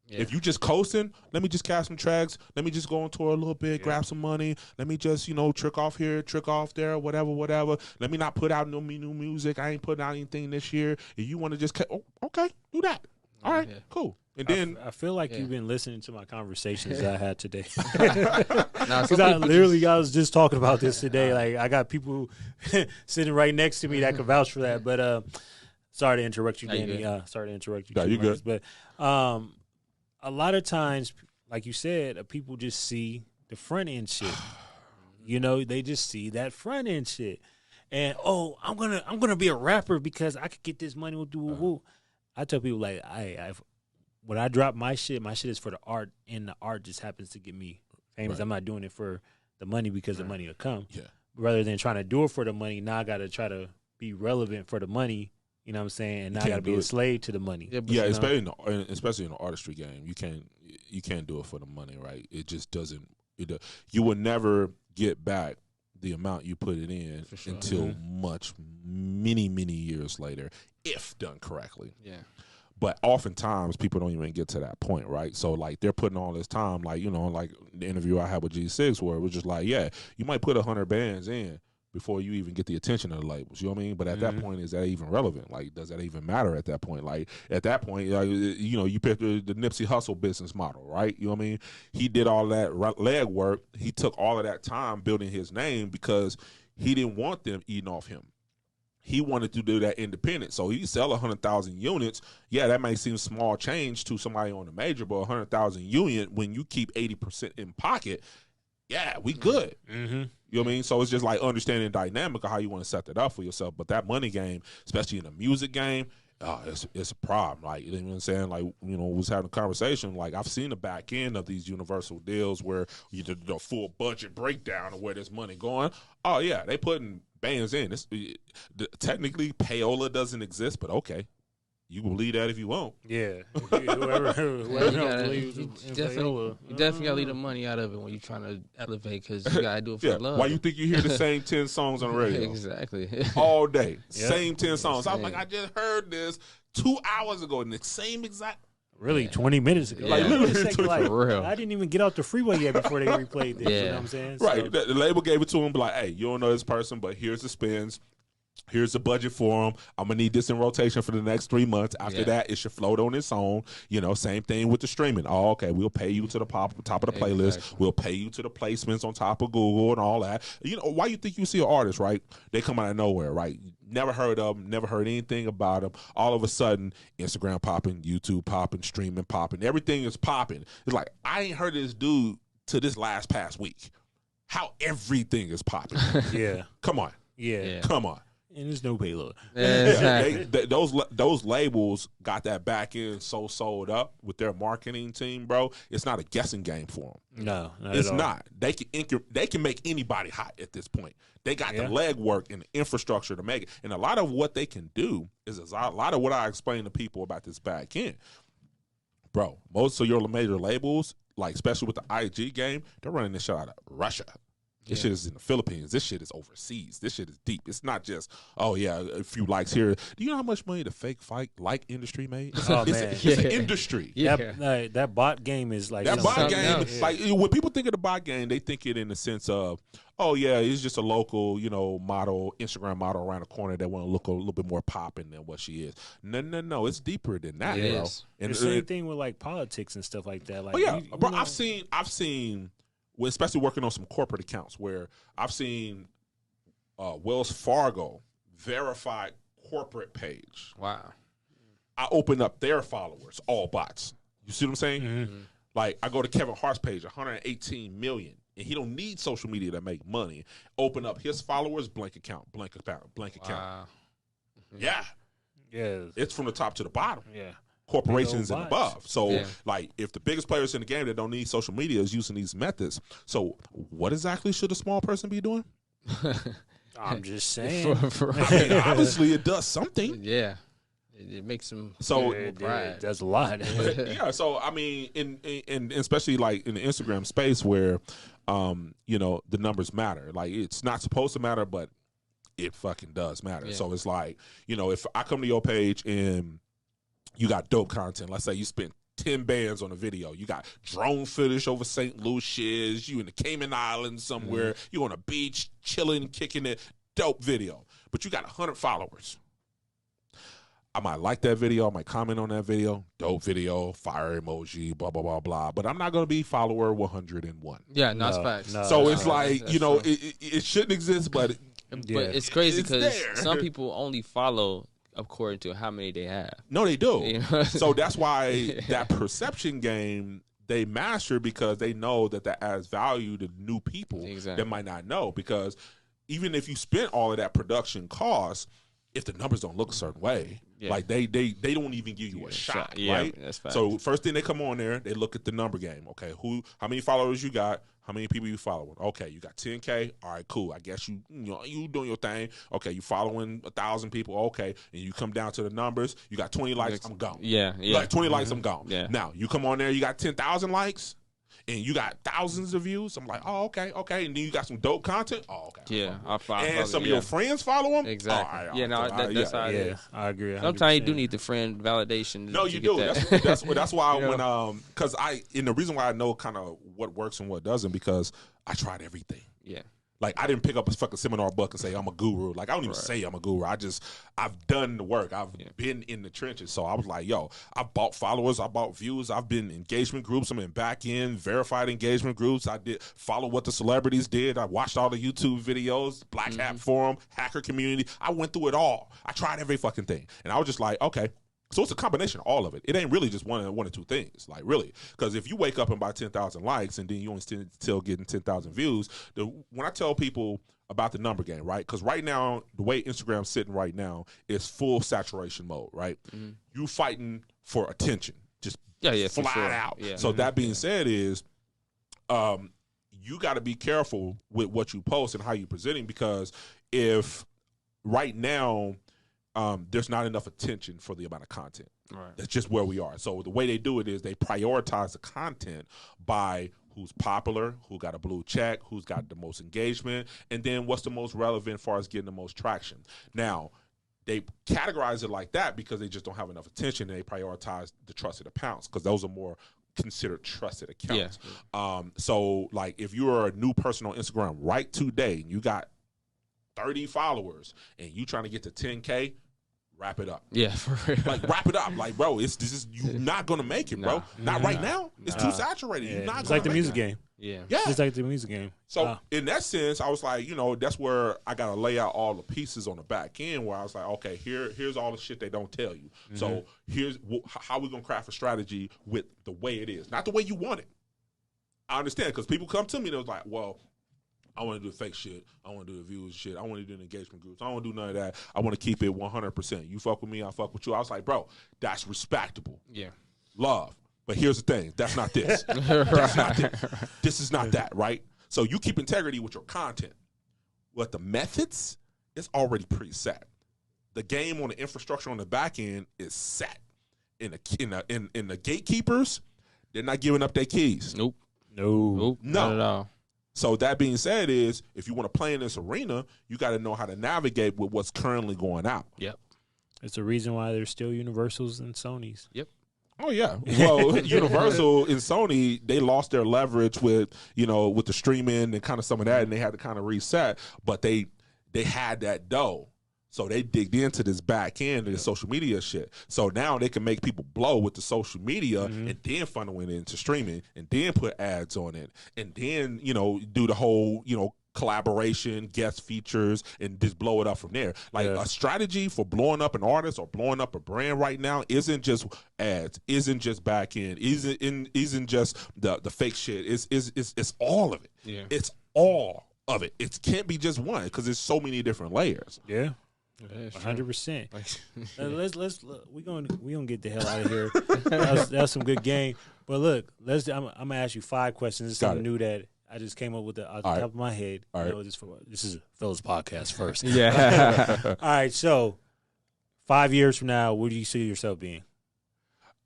Yeah. If you just coasting, let me just cast some tracks, let me just go on tour a little bit, grab some money, let me just, trick off here, trick off there, whatever. Let me not put out no new music. I ain't putting out anything this year. If you want to just, okay, do that. All right, cool. And then I feel like you've been listening to my conversations I had today. Because I was just talking about this today. Like I got people sitting right next to me that could vouch for that. But sorry to interrupt you, Danny. Sorry to interrupt you. No, you good. But a lot of times, like you said, people just see the front end shit. They just see that front end shit. And I'm gonna be a rapper because I could get this money. I tell people like, when I drop my shit is for the art, and the art just happens to get me famous. Right. I'm not doing it for the money because the money will come. Yeah. Rather than trying to do it for the money, now I got to try to be relevant for the money. You know what I'm saying? And now I got to be a slave to the money. Yeah, especially in the artistry game, you can't do it for the money, right? It just doesn't. You will never get back the amount you put it in until many years later, if done correctly. Yeah. But oftentimes people don't even get to that point, right? So like they're putting all this time, like like the interview I had with G6, where it was just like, yeah, you might put 100 bands in before you even get the attention of the labels. You know what I mean? But at that point, is that even relevant? Like, does that even matter at that point? Like at that point, you pick the Nipsey Hussle business model, right? You know what I mean? He did all that leg work. He took all of that time building his name because he didn't want them eating off him. He wanted to do that independent. So he sell 100,000 units. Yeah, that may seem small change to somebody on the major, but 100,000 unit, when you keep 80% in pocket, yeah, we good. You know what I mean? So it's just like understanding the dynamic of how you want to set that up for yourself. But that money game, especially in the music game, it's a problem. Like, you know what I'm saying? Like, we was having a conversation. Like, I've seen the back end of these universal deals where you did the full budget breakdown of where this money going. Oh yeah, they putting bands in. Technically, payola doesn't exist, but okay. You can believe that if you want. Yeah. Whoever you definitely gotta leave the money out of it when you're trying to elevate, because you gotta do it for love. Why you think you hear the same 10 songs on the radio? Exactly. All day. Yep. Same 10 songs. I was like, I just heard this 2 hours ago in the same exact. Really, 20 minutes ago. Yeah. Like, literally, For real. I didn't even get off the freeway yet before they replayed this. You know what I'm saying? Right. So, The label gave it to him, like, hey, you don't know this person, but here's the spins. Here's the budget for them. I'm going to need this in rotation for the next 3 months. After that, it should float on its own. You know, same thing with the streaming. Oh, okay, we'll pay you to the top of the playlist. Exactly. We'll pay you to the placements on top of Google and all that. You know, why you think you see an artist, right? They come out of nowhere, right? Never heard of them, never heard anything about them. All of a sudden, Instagram popping, YouTube popping, streaming popping. Everything is popping. It's like, I ain't heard of this dude to this past week. How everything is popping. Yeah. Come on. Yeah. Come on. And there's no payload. Exactly. Those labels got that back end so sold up with their marketing team, bro. It's not a guessing game for them. No, it's not. They can make anybody hot at this point. They got the legwork and the infrastructure to make it. And a lot of what they can do is a lot of what I explain to people about this back end, bro. Most of your major labels, like especially with the IG game, they're running this shit out of Russia. This shit is in the Philippines. This shit is overseas. This shit is deep. It's not just, oh, yeah, a few likes here. Do you know how much money the fake like industry made? Oh, it's an industry. Yeah. That bot game is like that bot game. Else. Like when people think of the bot game, they think it in the sense of, oh, yeah, it's just a local, model, Instagram model around the corner that want to look a little bit more popping than what she is. No. It's deeper than that, bro. And the same thing with like politics and stuff like that. Like, bro, I've seen. Well, especially working on some corporate accounts where I've seen Wells Fargo verified corporate page. Wow. I open up their followers, all bots. You see what I'm saying? Mm-hmm. Like I go to Kevin Hart's page, 118 million, and he don't need social media to make money. Open up his followers, blank account. Wow. Yeah. Yeah. It's from the top to the bottom. Yeah. Corporations and above. So, like, if the biggest players in the game that don't need social media is using these methods, so what exactly should a small person be doing? I'm just saying. I mean, obviously, it does something. Yeah. It makes them it does a lot. Yeah, so I mean, in especially like in the Instagram space where, the numbers matter. Like it's not supposed to matter, but it fucking does matter. Yeah. So it's like, if I come to your page and you got dope content. Let's say you spent 10 bands on a video. You got drone footage over St. Lucia. You in the Cayman Islands somewhere. You on a beach, chilling, kicking it. Dope video. But you got 100 followers. I might like that video. I might comment on that video. Dope video, fire emoji, blah, blah, blah, blah. But I'm not going to be follower 101. Yeah, no, it's facts. So it's like, it shouldn't exist, but it's crazy because some people only follow according to how many they have. No, they do. So that's why that perception game they master, because they know that adds value to new people that might not know. Because even if you spent all of that production cost, if the numbers don't look a certain way, like they don't even give you a shot, right? That's fact. So first thing they come on there, they look at the number game. Okay, how many followers you got? How many people you following? Okay, you got 10K. All right, cool. I guess you doing your thing. Okay, you following 1,000 people. Okay, and you come down to the numbers. You got 20 likes. I'm gone. Yeah. Like 20 likes. I'm gone. Yeah. Now you come on there. You got 10,000 likes. And you got thousands of views. I'm like, oh, okay. And then you got some dope content. Oh, okay. Yeah, and some of your friends follow them. Exactly. That's how it is. I agree. 100%. Sometimes you do need the friend validation. No, you do. That's why when because the reason why I know kind of what works and what doesn't, because I tried everything. Yeah. Like, I didn't pick up a fucking seminar book and say I'm a guru. Like, I don't even say I'm a guru. I've done the work. I've been in the trenches. So I was like, yo, I bought followers. I bought views. I've been in engagement groups. I'm in back end, verified engagement groups. I did follow what the celebrities did. I watched all the YouTube videos, Black Hat Forum, hacker community. I went through it all. I tried every fucking thing. And I was just like, okay. So it's a combination of all of it. It ain't really just one or two things, like really. Because if you wake up and buy 10,000 likes and then you only still getting 10,000 views, when I tell people about the number game, right? Because right now, the way Instagram's sitting right now is full saturation mode, right? Mm-hmm. You fighting for attention, just flat out. Yeah. So that being said is, you got to be careful with what you post and how you're presenting, because if right now there's not enough attention for the amount of content. Right. That's just where we are. So the way they do it is they prioritize the content by who's popular, who got a blue check, who's got the most engagement, and then what's the most relevant as far as getting the most traction. Now, they categorize it like that because they just don't have enough attention, and they prioritize the trusted accounts because those are more considered trusted accounts. Yeah. So, like, if you're a new person on Instagram right today, and you got 30 followers, and you trying to get to 10K, wrap it up. Yeah, for real. Like, wrap it up. Like, bro, you're not gonna make it, bro. Not right now. It's too saturated. Yeah. You're not it's gonna like the make music it. game. Yeah. It's like the music game. So in that sense, I was like, that's where I gotta lay out all the pieces on the back end. Where I was like, okay, here's all the shit they don't tell you. Mm-hmm. So here's how we gonna craft a strategy with the way it is, not the way you want it. I understand because people come to me and they're like, well, I want to do the fake shit. I want to do the views shit. I want to do the engagement groups. I don't want to do none of that. I want to keep it 100%. You fuck with me, I fuck with you. I was like, bro, that's respectable. Yeah. Love. But here's the thing. That's not this. That's not this. This is not that, right? So you keep integrity with your content. But the methods is already preset. The game on the infrastructure on the back end is set. In the gatekeepers, they're not giving up their keys. Nope. No. Not at all. So that being said is, if you want to play in this arena, you got to know how to navigate with what's currently going out. Yep. It's a reason why there's still Universals and Sonys. Yep. Oh yeah. Well, Universal and Sony, they lost their leverage with the streaming and kind of some of that, and they had to kind of reset. But they had that dough. So they digged into this back end of the social media shit. So now they can make people blow with the social media and then funnel it into streaming and then put ads on it and then, do the whole, collaboration, guest features, and just blow it up from there. Like a strategy for blowing up an artist or blowing up a brand right now isn't just ads, isn't just back end, isn't just the fake shit. It's all of it. Yeah. It's all of it. It can't be just one because there's so many different layers. Yeah. 100%. We gonna get the hell out of here. That was some good game. But look, I'm gonna ask you 5 questions. This is something new that I just came up with off the top of my head. All right. This is a Phil's podcast first. Yeah. All right. So 5 years from now, where do you see yourself being?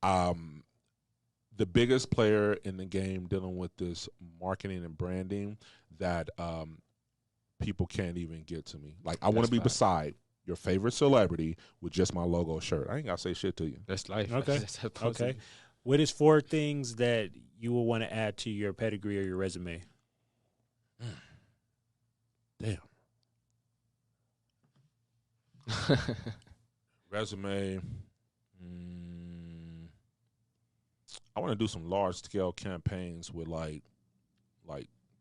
The biggest player in the game dealing with this marketing and branding that people can't even get to me. Like I want to be beside your favorite celebrity with just my logo shirt. I ain't gotta say shit to you. That's life. Okay. Okay. What is 4 things that you will want to add to your pedigree or your resume? Damn. Resume. I want to do some large scale campaigns with like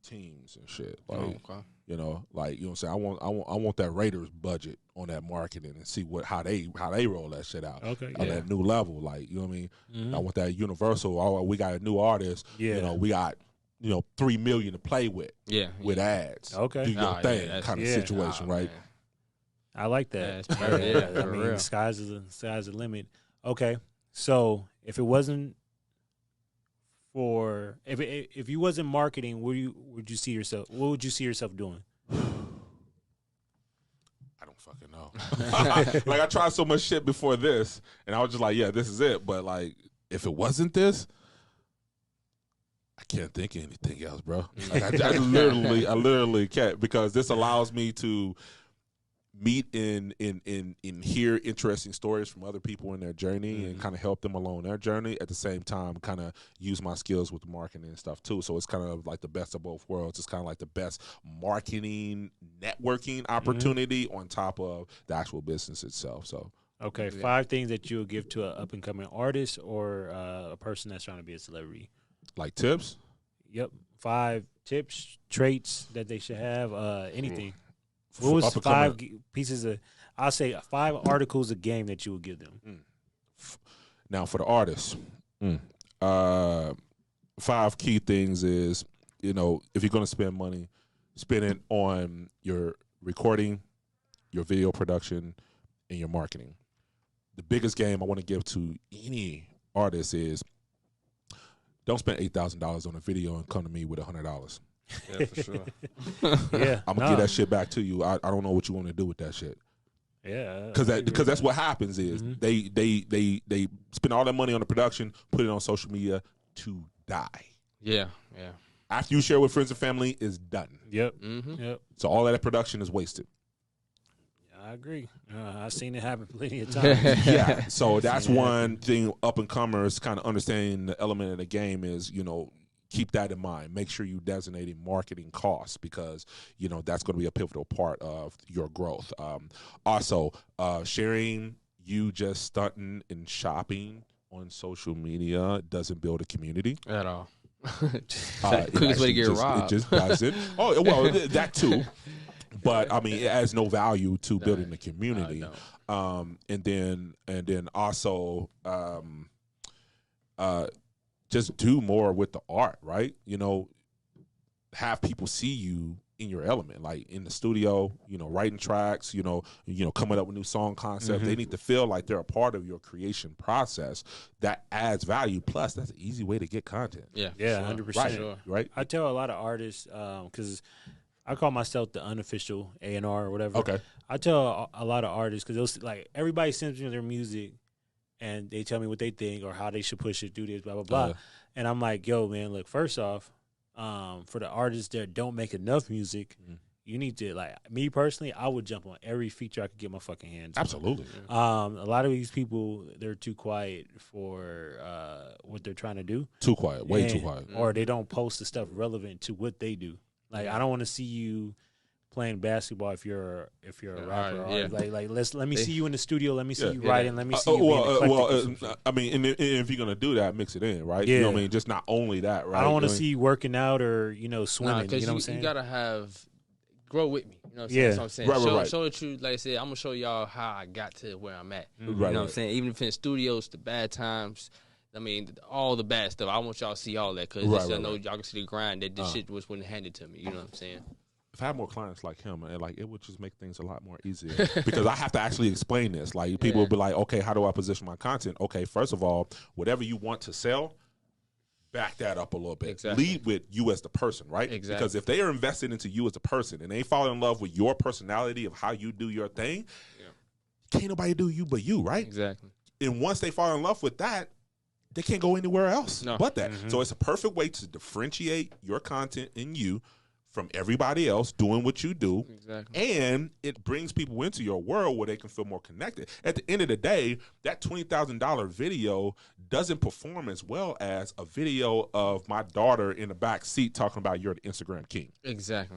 teams and shit. Like you know what I'm saying? I want that Raiders budget on that marketing and see how they roll that shit out. Okay. On that new level. Like, you know what I mean? Mm-hmm. I want that Universal. We got a new artist. Yeah. We got $3 million to play with. Yeah. With ads. Okay. Do your thing kind of situation, right? Man. I like that. I mean, sky's the limit. Okay. So if it wasn't if you wasn't marketing, what would you see yourself doing? I don't fucking know. Like I tried so much shit before this, and I was just like, yeah, this is it. But like, if it wasn't this, I can't think of anything else, bro. Like, I literally can't, because this allows me to meet and hear interesting stories from other people in their journey and kind of help them along their journey. At the same time, kind of use my skills with the marketing and stuff too. So it's kind of like the best of both worlds. It's kind of like the best marketing, networking opportunity on top of the actual business itself. So okay, 5 things that you would give to an up and coming artist or a person that's trying to be a celebrity. Like tips? Yep, 5 tips, traits that they should have. Anything. What was 5 pieces of? I'll say 5 articles a game that you would give them. Now for the artists, 5 key things is, if you're going to spend money, spend it on your recording, your video production, and your marketing. The biggest game I want to give to any artist is, don't spend $8,000 on a video and come to me with $100. Yeah, for sure. Yeah, I'm gonna give that shit back to you. I don't know what you want to do with that shit. Yeah, because that's what happens is they spend all that money on the production, put it on social media to die. Yeah. After you share with friends and family, is done. Yep. Mm-hmm. So all of that production is wasted. I agree. I've seen it happen plenty of times. Yeah. So that's one thing up and comers kind of understanding the element of the game is, keep that in mind. Make sure you designate marketing costs because, that's going to be a pivotal part of your growth. Also, sharing you just stunting and shopping on social media doesn't build a community. At all. Quickest way to get robbed. It just doesn't. Oh, well, that too. But I mean, it adds no value to building the community. And then also, just do more with the art, right? Have people see you in your element, like in the studio, writing tracks, coming up with new song concepts. They need to feel like they're a part of your creation process. That adds value. Plus, that's an easy way to get content. Yeah, 100%. Right. I tell a lot of artists because I call myself the unofficial A&R or whatever. Okay. I tell a lot of artists because like everybody sends me their music and they tell me what they think or how they should push it, do this, blah blah blah. And I'm like, yo, man, look, first off, for the artists that don't make enough music, you need to, like, me personally, I would jump on every feature I could get my fucking hands on. Absolutely. A lot of these people, they're too quiet for what they're trying to do. Too quiet, way too quiet. Or they don't post the stuff relevant to what they do. Like, I don't want to see you playing basketball if you're a rapper. Like let me see you in the studio. Let me see you writing. Let me see you being eclectic. I mean, and if you're gonna do that, mix it in, right? Yeah. You know what I mean? Just not only that, right? I don't want to see you working out or swimming. You know what I'm saying? You gotta grow with me. You know what I'm saying? Yeah. That's what I'm saying. Right. Show the truth. Like I said, I'm gonna show y'all how I got to where I'm at. Right, You know what I'm saying? Even if in studios, the bad times. I mean, all the bad stuff. I want y'all to see all that because I know y'all can see the grind that this shit was when handed to me. You know what I'm saying? If I had more clients like him, and it would just make things a lot more easier because I have to actually explain this. Like people will be like, okay, how do I position my content? Okay, first of all, whatever you want to sell, back that up a little bit. Exactly. Lead with you as the person, right? Exactly. Because if they are invested into you as a person and they fall in love with your personality of how you do your thing, can't nobody do you but you, right? Exactly. And once they fall in love with that, they can't go anywhere else but that. So it's a perfect way to differentiate your content in you from everybody else doing what you do. Exactly. And it brings people into your world where they can feel more connected. At the end of the day, that $20,000 video doesn't perform as well as a video of my daughter in the back seat talking about you're the Instagram king. Exactly.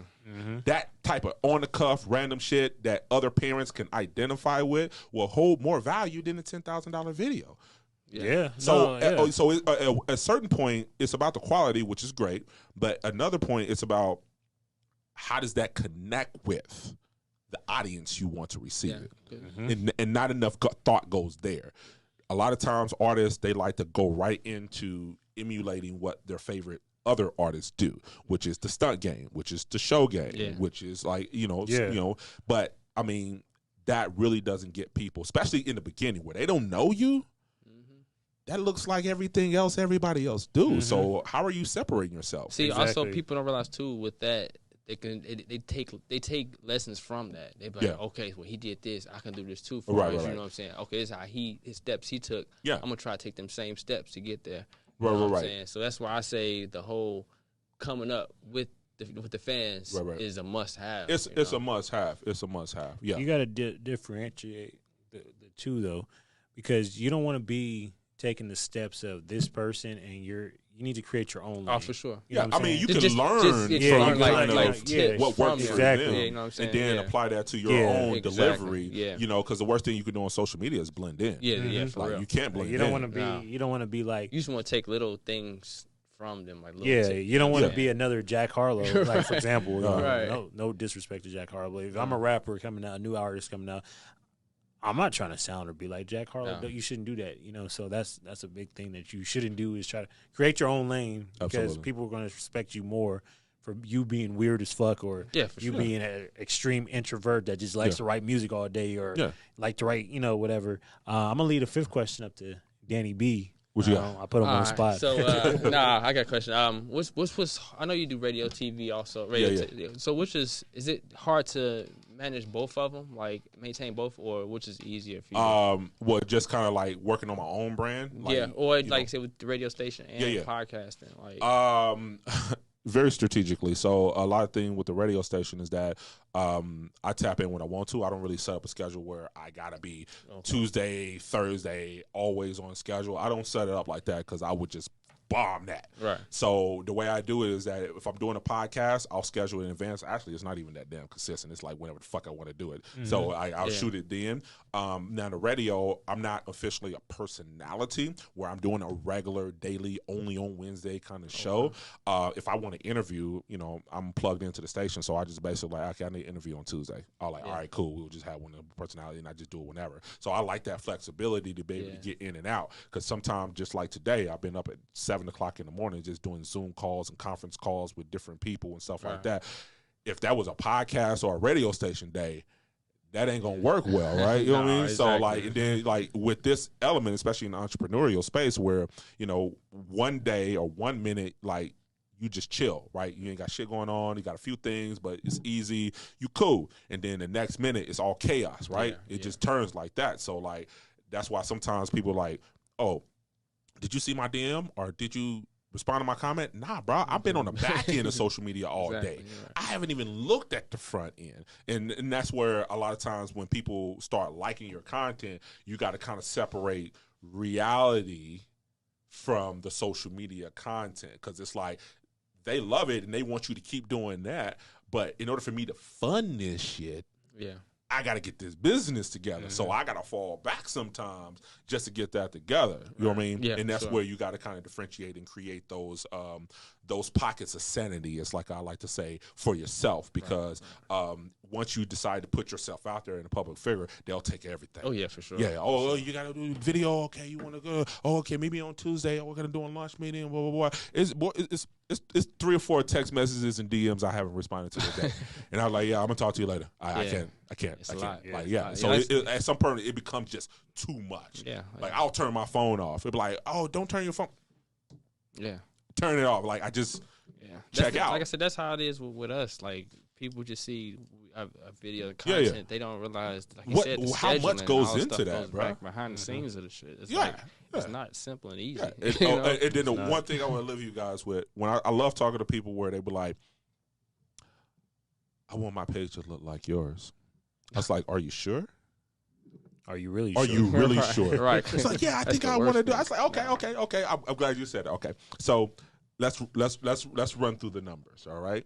That type of on-the-cuff random shit that other parents can identify with will hold more value than a $10,000 video. Yeah. So, so at a certain point, it's about the quality, which is great. But another point, it's about how does that connect with the audience you want to receive it, and not enough thought goes there. A lot of times, artists they like to go right into emulating what their favorite other artists do, which is the stunt game, which is the show game, which is like But I mean, that really doesn't get people, especially in the beginning where they don't know you. That looks like everything else everybody else do. So how are you separating yourself? See, also people don't realize too with that they take lessons from that. They be like, okay, well he did this, I can do this too. You know what I'm saying? Okay, this is how his steps he took. Yeah, I'm gonna try to take them same steps to get there. Right. I'm saying? So that's why I say the whole coming up with the fans is a must have. It's a must have. It's a must have. Yeah, you got to differentiate the two though, because you don't want to be taking the steps of this person and you need to create your own lane. Oh, for sure. You I mean, you can learn what works for them, you know what I'm saying? And then apply that to your own delivery. Yeah. Because the worst thing you can do on social media is blend in. Yeah, for real. You can't blend in. You don't want to be. You don't want to be like. You just want to take little things from them, like you don't want to be another Jack Harlow, like for example. No disrespect to Jack Harlow. If I'm a rapper coming out, a new artist coming out, I'm not trying to sound or be like Jack Harlow. No. You shouldn't do that, So that's a big thing that you shouldn't do is try to create your own lane because people are going to respect you more for you being weird as fuck or being an extreme introvert that just likes to write music all day or like to write, whatever. I'm gonna leave the fifth question up to Danny B. What you got? I put him on the spot. So, I got a question. What's I know you do radio, TV also. So which is it hard to manage both of them, like maintain both, or which is easier for you? Well, just kind of like working on my own brand. Like, or like say with the radio station and podcasting. Like, very strategically. So a lot of thing with the radio station is that I tap in when I want to. I don't really set up a schedule where I gotta be Tuesday, Thursday, always on schedule. I don't set it up like that because I would just bomb that. Right. So the way I do it is that if I'm doing a podcast, I'll schedule it in advance. Actually, it's not even that damn consistent. It's like whenever the fuck I want to do it. Mm-hmm. So I'll shoot it then. Now the radio, I'm not officially a personality where I'm doing a regular daily only on Wednesday kind of show. If I want to interview, I'm plugged into the station. So I just basically like, okay, I need to interview on Tuesday. I'm like, all right, cool. We'll just have one personality and I just do it whenever. So I like that flexibility to be able to get in and out. Because sometimes just like today, I've been up at 7 o'clock in the morning just doing Zoom calls and conference calls with different people and stuff like that. If that was a podcast or a radio station day, that ain't gonna work well, right? You know what I mean? Exactly. So like, and then like with this element, especially in the entrepreneurial space where, one day or 1 minute, like you just chill, right? You ain't got shit going on. You got a few things, but it's easy. You cool. And then the next minute it's all chaos, right? It just turns like that. So like, that's why sometimes people like, oh, did you see my DM or did you respond to my comment? Nah, bro. I've been on the back end of social media all day. Right. I haven't even looked at the front end. And that's where a lot of times when people start liking your content, you got to kind of separate reality from the social media content because it's like they love it and they want you to keep doing that. But in order for me to fund this shit, I got to get this business together. Mm-hmm. So I got to fall back sometimes just to get that together. You know what I mean? Yeah, and that's where you got to kind of differentiate and create those pockets of sanity, it's like I like to say, for yourself. Because once you decide to put yourself out there in a public figure, they'll take everything. Oh, yeah, for sure. Yeah. Oh, you got to do video. Okay, you want to go. Oh, okay, maybe on Tuesday. Oh, we're going to do a lunch meeting. Blah, blah, blah. It's 3 or 4 text messages and DMs I haven't responded to today. And I was like, yeah, I'm going to talk to you later. I can't. It's a lot. So at some point, it becomes just too much. Yeah. Like, I'll turn my phone off. It'll be like, oh, don't turn your phone. Yeah. Turn it off. Like, I just check out. Like I said, that's how it is with us. Like, people just see a video content. Yeah. They don't realize, like you said, how much goes into that, bro? Behind the scenes of the shit. It's it's not simple and easy. Yeah. And then the one thing I want to leave you guys with, when I love talking to people where they be like, I want my page to look like yours. I was like, are you sure? Are you really sure? Right. It's like, yeah, I think I want to do it. I was like, okay. I'm glad you said it. Okay. So let's run through the numbers, all right?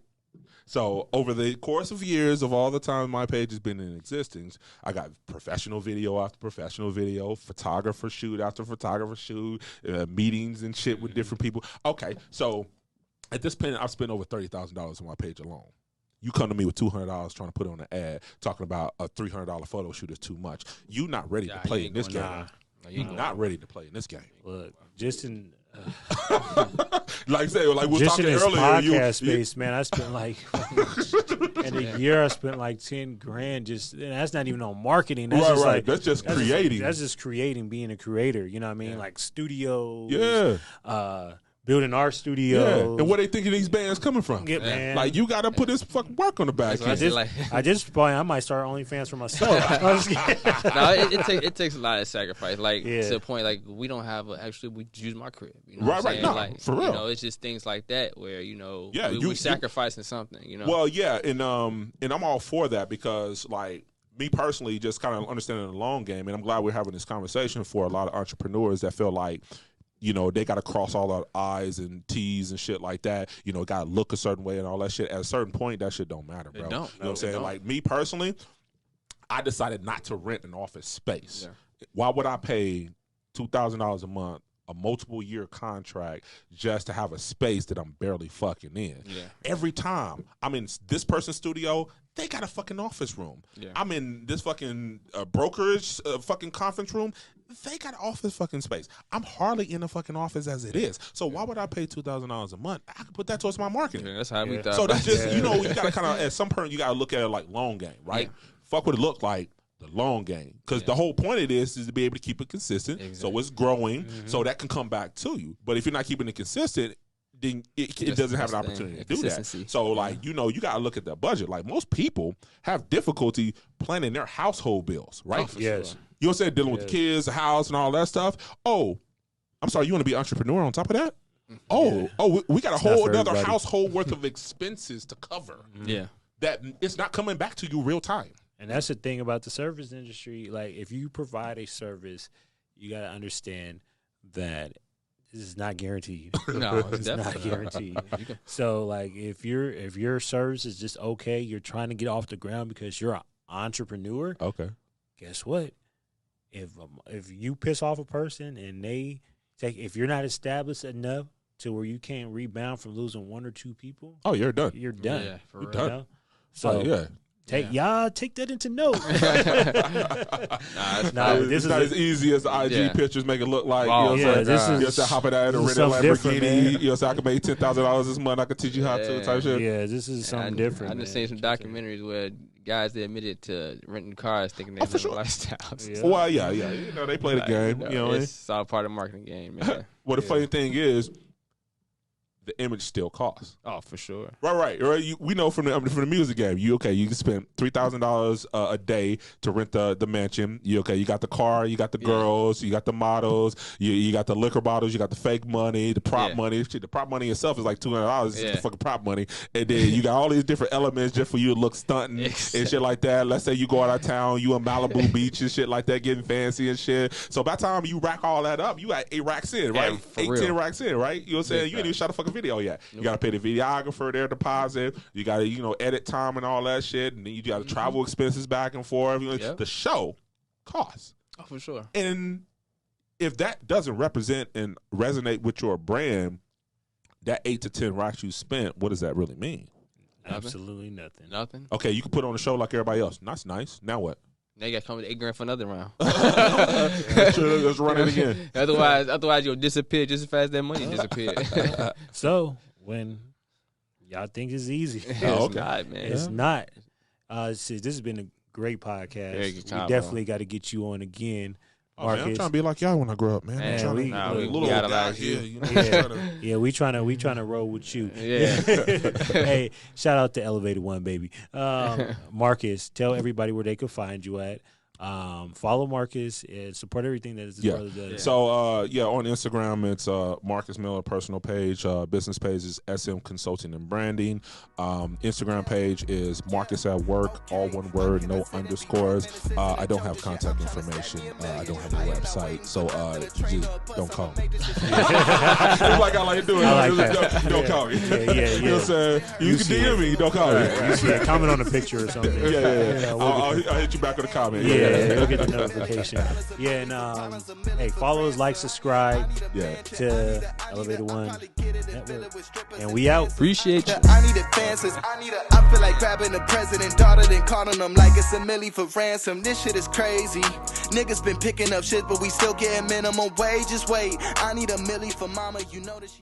So over the course of years of all the time my page has been in existence, I got professional video after professional video, photographer shoot after photographer shoot, meetings and shit with different people. Okay, so at this point, I've spent over $30,000 on my page alone. You come to me with $200 trying to put on an ad, talking about a $300 photo shoot is too much. You not ready to play in this game. You're not ready to play in this game. Look, just in like say, like we were just talking in this earlier, podcast space, man. I spent like in a year, I spent like $10,000. Just and that's not even on marketing. That's just like that's just creating. That's just creating, being a creator. You know what I mean? Like studios. Building our studio. And where they thinking these bands coming from? Man. Like, you got to put this fucking work on the back end. I might start OnlyFans for myself. It takes a lot of sacrifice. Like, to the point, like, we don't have we use my crib. You know what I'm saying? No, like, for real. You know, it's just things like that where, we're sacrificing something, Well, yeah, and I'm all for that because, like, me personally, just kind of understanding the long game, and I'm glad we're having this conversation for a lot of entrepreneurs that feel like, they got to cross all our I's and T's and shit like that. Got to look a certain way and all that shit. At a certain point, that shit don't matter, bro. You know what I'm saying? Like, me personally, I decided not to rent an office space. Yeah. Why would I pay $2,000 a month, a multiple year contract, just to have a space that I'm barely fucking in? Yeah. Every time I'm in this person's studio, they got a fucking office room. Yeah. I'm in this fucking brokerage fucking conference room. They got office fucking space. I'm hardly in a fucking office as it is. So why would I pay $2,000 a month? I could put that towards my marketing. Yeah, that's how we thought. So that's just, you got to kind of, at some point, you got to look at it like long game, right? Yeah. Fuck what it looked like. the long game. Because the whole point of this is to be able to keep it consistent, so it's growing, so that can come back to you. But if you're not keeping it consistent, then it doesn't have an opportunity to do that. So, like, you got to look at the budget. Like, most people have difficulty planning their household bills, right? Oh, yes. Sure. You know what I'm saying? Dealing with the kids, the house, and all that stuff. Oh, I'm sorry, you want to be an entrepreneur on top of that? We got a whole another household worth of expenses to cover. Yeah. That it's not coming back to you real time. And that's the thing about the service industry. Like, if you provide a service, you got to understand that this is not guaranteed. No, it's not guaranteed. So, like, if your service is just okay, you're trying to get off the ground because you're an entrepreneur. Okay. Guess what? If you piss off a person and if you're not established enough to where you can't rebound from losing one or two people, you're done. You're done. Yeah, for real. Done. So take that into note. This is not as easy as the IG pictures make it look like. Wow. You know what I'm this is hopping out and renting a Lamborghini. You know, so I can make $10,000 this month. I can teach you how to type shit. Yeah, this is something different. I've just seen some documentaries where guys they admitted to renting cars thinking they have lifestyles. Yeah. Well, yeah. You know, they play the game. You know, it's all part of the marketing game, man. Well, the funny thing is, the image still costs. Oh, for sure. Right. We know from the music game. You can spend $3,000 a day to rent the mansion. You got the car, you got the girls, you got the models, you got the liquor bottles, you got the fake money, the prop money. Shit, the prop money itself is like $200. It's just the fucking prop money, and then you got all these different elements just for you to look stunting and shit like that. Let's say you go out of town, you in Malibu Beach and shit like that, getting fancy and shit. So by the time you rack all that up, you got 8 racks in, right? 10 racks in, right? You know what I'm saying? You ain't even shot a fucking video yet. You got to pay the videographer their deposit. You got to, edit time and all that shit. And then you got to travel expenses back and forth. The show costs. Oh, for sure. And if that doesn't represent and resonate with your brand, that 8 to 10 racks you spent, what does that really mean? Absolutely nothing. Nothing. Okay, you can put on a show like everybody else. That's nice. Now what? Now you got to come with $8 for another round. Let's run it again. Otherwise you'll disappear just as fast as that money disappeared. So when y'all think it's easy, it's not, man. It's not. This has been a great podcast. Very good time, we definitely got to get you on again. Man, I'm trying to be like y'all when I grow up, man. I'm trying to be a little old guy here. We trying to roll with you. Yeah. Hey, shout out to Elevated One, baby. Marcus, tell everybody where they can find you at. Follow Marcus and support everything that his brother does. So, on Instagram, it's Marcus Miller personal page. Business page is SM Consulting and Branding. Instagram page is MarcusatWork, all one word, no underscores. I don't have contact information. I don't have a website. So, just don't call me. It's like I like doing it. Don't call me. Yeah. You know what I'm saying? You can DM me. Don't call me. You see a comment on a picture or something. Yeah. I'll hit you back with a comment. Yeah, you'll get the notification. Yeah, and hey, follow us, like, subscribe to Elevated One Network. And we out. Appreciate you. I need advances. I feel like grabbing the president daughter, then calling them like it's a milli for ransom. This shit is crazy. Niggas been picking up shit, but we still getting minimum wage. Just wait. I need a milli for mama. You know that she